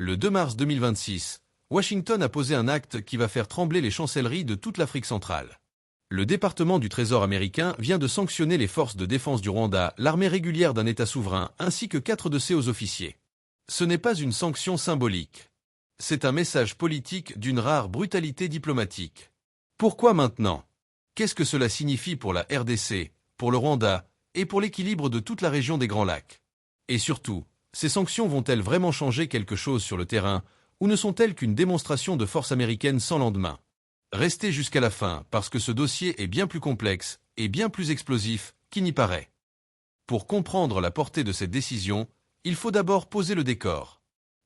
Le 2 mars 2026, Washington a posé un acte qui va faire trembler les chancelleries de toute l'Afrique centrale. Le département du Trésor américain vient de sanctionner les forces de défense du Rwanda, l'armée régulière d'un État souverain, ainsi que 4 de ses hauts officiers. Ce n'est pas une sanction symbolique. C'est un message politique d'une rare brutalité diplomatique. Pourquoi maintenant? Qu'est-ce que cela signifie pour la RDC, pour le Rwanda, et pour l'équilibre de toute la région des Grands Lacs? Et surtout, ces sanctions vont-elles vraiment changer quelque chose sur le terrain, ou ne sont-elles qu'une démonstration de force américaine sans lendemain? Restez jusqu'à la fin, parce que ce dossier est bien plus complexe et bien plus explosif qu'il n'y paraît. Pour comprendre la portée de cette décision, il faut d'abord poser le décor.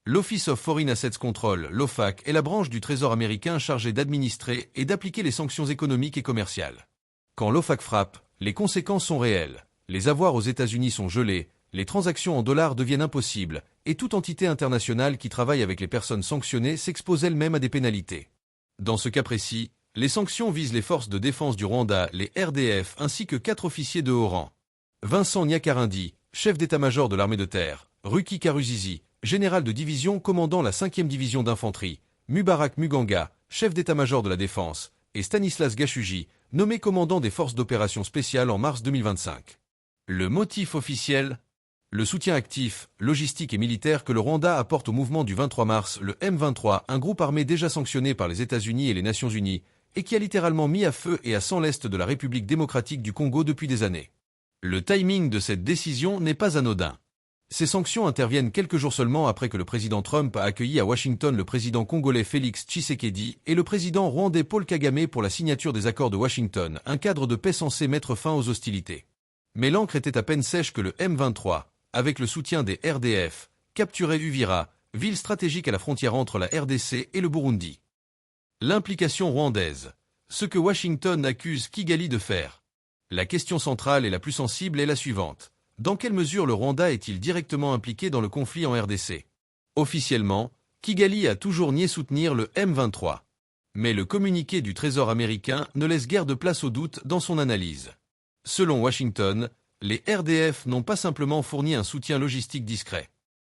L'Office of Foreign Assets Control, l'OFAC, est la branche du Trésor américain chargée d'administrer et d'appliquer les sanctions économiques et commerciales. Quand l'OFAC frappe, les conséquences sont réelles. Les avoirs aux États-Unis sont gelés, les transactions en dollars deviennent impossibles, et toute entité internationale qui travaille avec les personnes sanctionnées s'expose elle-même à des pénalités. Dans ce cas précis, les sanctions visent les forces de défense du Rwanda, les RDF, ainsi que 4 officiers de haut rang. Vincent Nyakarindi, chef d'état-major de l'armée de terre, Ruki Karuzizi, général de division commandant la 5e division d'infanterie, Mubarak Muganga, chef d'état-major de la défense, et Stanislas Gashuji, nommé commandant des forces d'opération spéciales en mars 2025. Le motif officiel? Le soutien actif, logistique et militaire que le Rwanda apporte au mouvement du 23 mars, le M23, un groupe armé déjà sanctionné par les États-Unis et les Nations Unies, et qui a littéralement mis à feu et à sang l'est de la République démocratique du Congo depuis des années. Le timing de cette décision n'est pas anodin. Ces sanctions interviennent quelques jours seulement après que le président Trump a accueilli à Washington le président congolais Félix Tshisekedi et le président rwandais Paul Kagame pour la signature des accords de Washington, un cadre de paix censé mettre fin aux hostilités. Mais l'encre était à peine sèche que le M23, avec le soutien des RDF, capturait Uvira, ville stratégique à la frontière entre la RDC et le Burundi. L'implication rwandaise. Ce que Washington accuse Kigali de faire. La question centrale et la plus sensible est la suivante. Dans quelle mesure le Rwanda est-il directement impliqué dans le conflit en RDC? Officiellement, Kigali a toujours nié soutenir le M23. Mais le communiqué du Trésor américain ne laisse guère de place au doute dans son analyse. Selon Washington, les RDF n'ont pas simplement fourni un soutien logistique discret.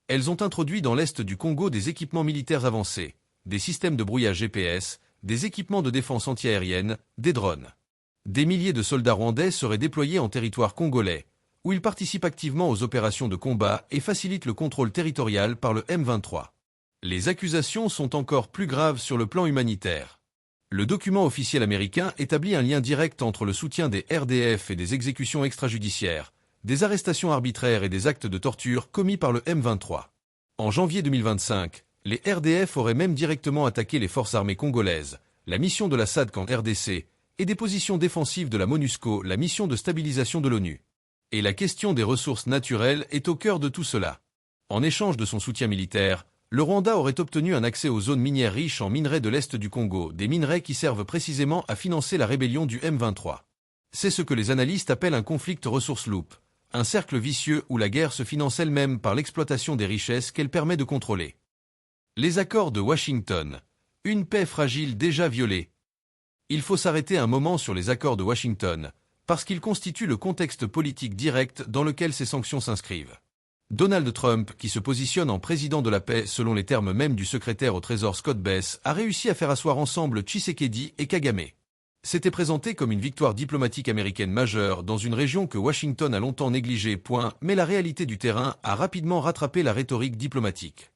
Elles ont introduit dans l'est du Congo des équipements militaires avancés, des systèmes de brouillage GPS, des équipements de défense antiaérienne, des drones. Des milliers de soldats rwandais seraient déployés en territoire congolais, où ils participent activement aux opérations de combat et facilitent le contrôle territorial par le M23. Les accusations sont encore plus graves sur le plan humanitaire. Le document officiel américain établit un lien direct entre le soutien des RDF et des exécutions extrajudiciaires, des arrestations arbitraires et des actes de torture commis par le M23. En janvier 2025, les RDF auraient même directement attaqué les forces armées congolaises, la mission de la SADC en RDC, et des positions défensives de la MONUSCO, la mission de stabilisation de l'ONU. Et la question des ressources naturelles est au cœur de tout cela. En échange de son soutien militaire, le Rwanda aurait obtenu un accès aux zones minières riches en minerais de l'Est du Congo, des minerais qui servent précisément à financer la rébellion du M23. C'est ce que les analystes appellent un conflict ressources loop, un cercle vicieux où la guerre se finance elle-même par l'exploitation des richesses qu'elle permet de contrôler. Les accords de Washington. Une paix fragile déjà violée. Il faut s'arrêter un moment sur les accords de Washington, parce qu'ils constituent le contexte politique direct dans lequel ces sanctions s'inscrivent. Donald Trump, qui se positionne en président de la paix selon les termes mêmes du secrétaire au Trésor Scott Bess, a réussi à faire asseoir ensemble Tshisekedi et Kagame. C'était présenté comme une victoire diplomatique américaine majeure dans une région que Washington a longtemps négligée, mais la réalité du terrain a rapidement rattrapé la rhétorique diplomatique.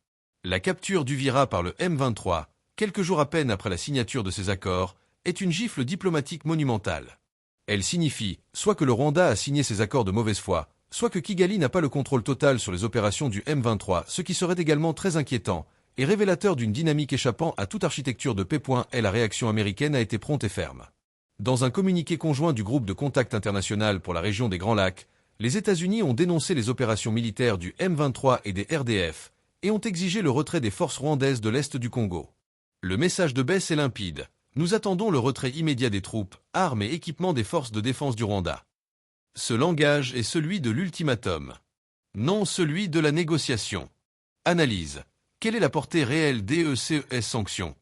La capture d'Uvira par le M23, quelques jours à peine après la signature de ces accords, est une gifle diplomatique monumentale. Elle signifie soit que le Rwanda a signé ces accords de mauvaise foi, soit que Kigali n'a pas le contrôle total sur les opérations du M23, ce qui serait également très inquiétant, et révélateur d'une dynamique échappant à toute architecture de paix. Et la réaction américaine a été prompte et ferme. Dans un communiqué conjoint du groupe de contact international pour la région des Grands Lacs, les États-Unis ont dénoncé les opérations militaires du M23 et des RDF, et ont exigé le retrait des forces rwandaises de l'Est du Congo. Le message de Bess est limpide. Nous attendons le retrait immédiat des troupes, armes et équipements des forces de défense du Rwanda. Ce langage est celui de l'ultimatum, non celui de la négociation. Analyse. Quelle est la portée réelle des ECES sanctions?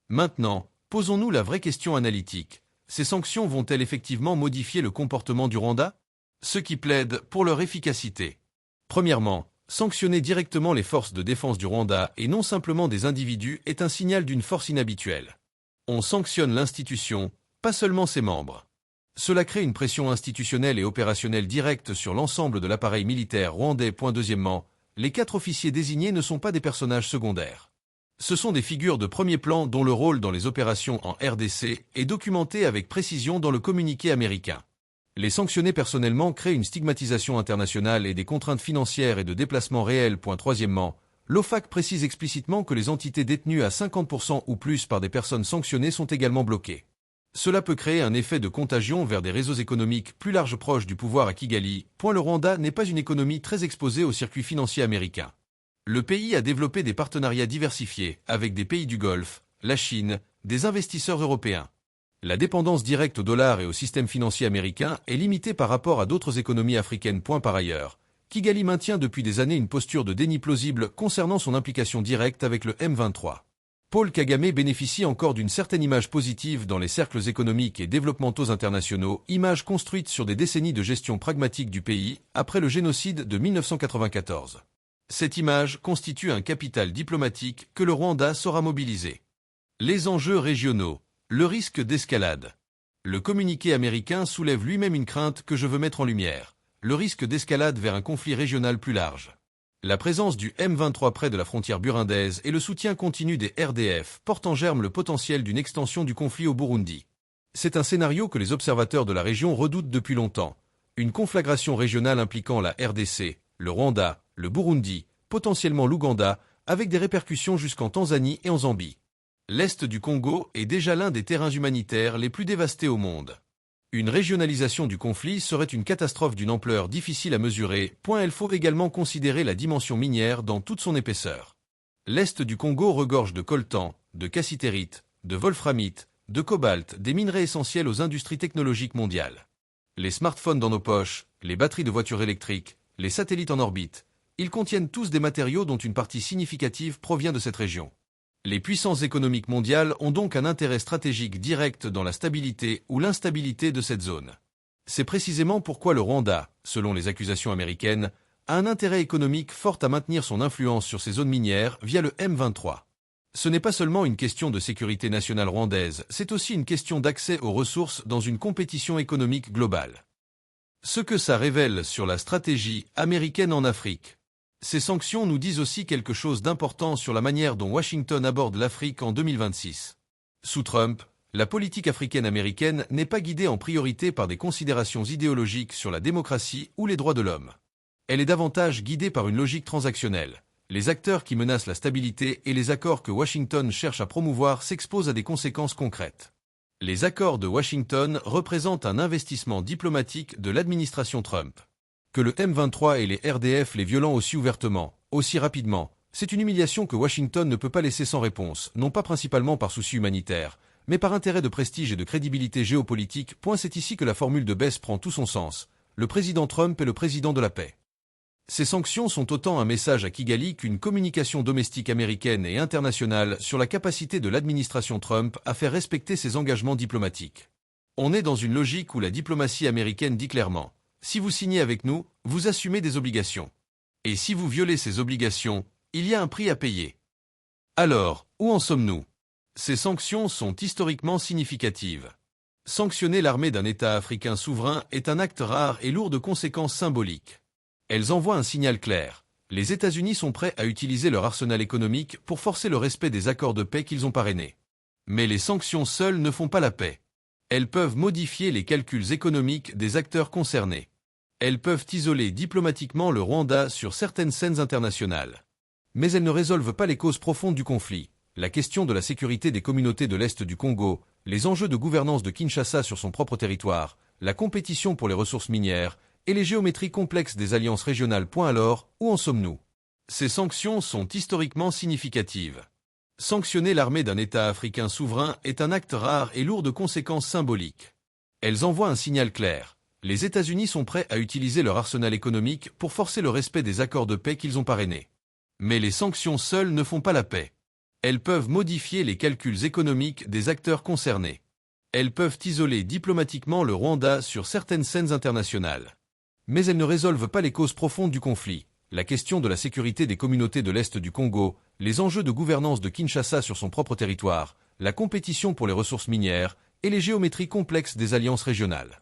Maintenant, posons-nous la vraie question analytique. Ces sanctions vont-elles effectivement modifier le comportement du Rwanda? Ce qui plaide pour leur efficacité. Premièrement, Sanctionner directement les forces de défense du Rwanda et non simplement des individus est un signal d'une force inhabituelle. On sanctionne l'institution, pas seulement ses membres. Cela crée une pression institutionnelle et opérationnelle directe sur l'ensemble de l'appareil militaire rwandais. Deuxièmement, les 4 officiers désignés ne sont pas des personnages secondaires. Ce sont des figures de premier plan dont le rôle dans les opérations en RDC est documenté avec précision dans le communiqué américain. Les sanctionner personnellement crée une stigmatisation internationale et des contraintes financières et de déplacement réels. Troisièmement, l'OFAC précise explicitement que les entités détenues à 50% ou plus par des personnes sanctionnées sont également bloquées. Cela peut créer un effet de contagion vers des réseaux économiques plus larges proches du pouvoir à Kigali. Le Rwanda n'est pas une économie très exposée au circuit financier américain. Le pays a développé des partenariats diversifiés avec des pays du Golfe, la Chine, des investisseurs européens. La dépendance directe au dollar et au système financier américain est limitée par rapport à d'autres économies africaines. Par ailleurs, Kigali maintient depuis des années une posture de déni plausible concernant son implication directe avec le M23. Paul Kagame bénéficie encore d'une certaine image positive dans les cercles économiques et développementaux internationaux, image construite sur des décennies de gestion pragmatique du pays après le génocide de 1994. Cette image constitue un capital diplomatique que le Rwanda saura mobiliser. Les enjeux régionaux, le risque d'escalade. Le communiqué américain soulève lui-même une crainte que je veux mettre en lumière, le risque d'escalade vers un conflit régional plus large. La présence du M23 près de la frontière burundaise et le soutien continu des RDF portent en germe le potentiel d'une extension du conflit au Burundi. C'est un scénario que les observateurs de la région redoutent depuis longtemps. Une conflagration régionale impliquant la RDC, le Rwanda, le Burundi, potentiellement l'Ouganda, avec des répercussions jusqu'en Tanzanie et en Zambie. L'Est du Congo est déjà l'un des terrains humanitaires les plus dévastés au monde. Une régionalisation du conflit serait une catastrophe d'une ampleur difficile à mesurer. Il faut également considérer la dimension minière dans toute son épaisseur. L'Est du Congo regorge de coltan, de cassitérite, de wolframite, de cobalt, des minerais essentiels aux industries technologiques mondiales. Les smartphones dans nos poches, les batteries de voitures électriques, les satellites en orbite, ils contiennent tous des matériaux dont une partie significative provient de cette région. Les puissances économiques mondiales ont donc un intérêt stratégique direct dans la stabilité ou l'instabilité de cette zone. C'est précisément pourquoi le Rwanda, selon les accusations américaines, a un intérêt économique fort à maintenir son influence sur ces zones minières via le M23. Ce n'est pas seulement une question de sécurité nationale rwandaise, c'est aussi une question d'accès aux ressources dans une compétition économique globale. Ce que ça révèle sur la stratégie américaine en Afrique. Ces sanctions nous disent aussi quelque chose d'important sur la manière dont Washington aborde l'Afrique en 2026. Sous Trump, la politique africaine américaine n'est pas guidée en priorité par des considérations idéologiques sur la démocratie ou les droits de l'homme. Elle est davantage guidée par une logique transactionnelle. Les acteurs qui menacent la stabilité et les accords que Washington cherche à promouvoir s'exposent à des conséquences concrètes. Les accords de Washington représentent un investissement diplomatique de l'administration Trump. Que le M23 et les RDF les violentent aussi ouvertement, aussi rapidement, c'est une humiliation que Washington ne peut pas laisser sans réponse, non pas principalement par souci humanitaire, mais par intérêt de prestige et de crédibilité géopolitique. C'est ici que la formule de Bess prend tout son sens. Le président Trump est le président de la paix. Ces sanctions sont autant un message à Kigali qu'une communication domestique américaine et internationale sur la capacité de l'administration Trump à faire respecter ses engagements diplomatiques. On est dans une logique où la diplomatie américaine dit clairement « Si vous signez avec nous, vous assumez des obligations. Et si vous violez ces obligations, il y a un prix à payer. » Alors, où en sommes-nous? Ces sanctions sont historiquement significatives. Sanctionner l'armée d'un État africain souverain est un acte rare et lourd de conséquences symboliques. Elles envoient un signal clair. Les États-Unis sont prêts à utiliser leur arsenal économique pour forcer le respect des accords de paix qu'ils ont parrainés. Mais les sanctions seules ne font pas la paix. Elles peuvent modifier les calculs économiques des acteurs concernés. Elles peuvent isoler diplomatiquement le Rwanda sur certaines scènes internationales. Mais elles ne résolvent pas les causes profondes du conflit. La question de la sécurité des communautés de l'Est du Congo, les enjeux de gouvernance de Kinshasa sur son propre territoire, la compétition pour les ressources minières, et les géométries complexes des alliances régionales. Alors, où en sommes-nous? Ces sanctions sont historiquement significatives. Sanctionner l'armée d'un État africain souverain est un acte rare et lourd de conséquences symboliques. Elles envoient un signal clair. Les États-Unis sont prêts à utiliser leur arsenal économique pour forcer le respect des accords de paix qu'ils ont parrainés. Mais les sanctions seules ne font pas la paix. Elles peuvent modifier les calculs économiques des acteurs concernés. Elles peuvent isoler diplomatiquement le Rwanda sur certaines scènes internationales. Mais elles ne résolvent pas les causes profondes du conflit. La question de la sécurité des communautés de l'Est du Congo, les enjeux de gouvernance de Kinshasa sur son propre territoire, la compétition pour les ressources minières et les géométries complexes des alliances régionales.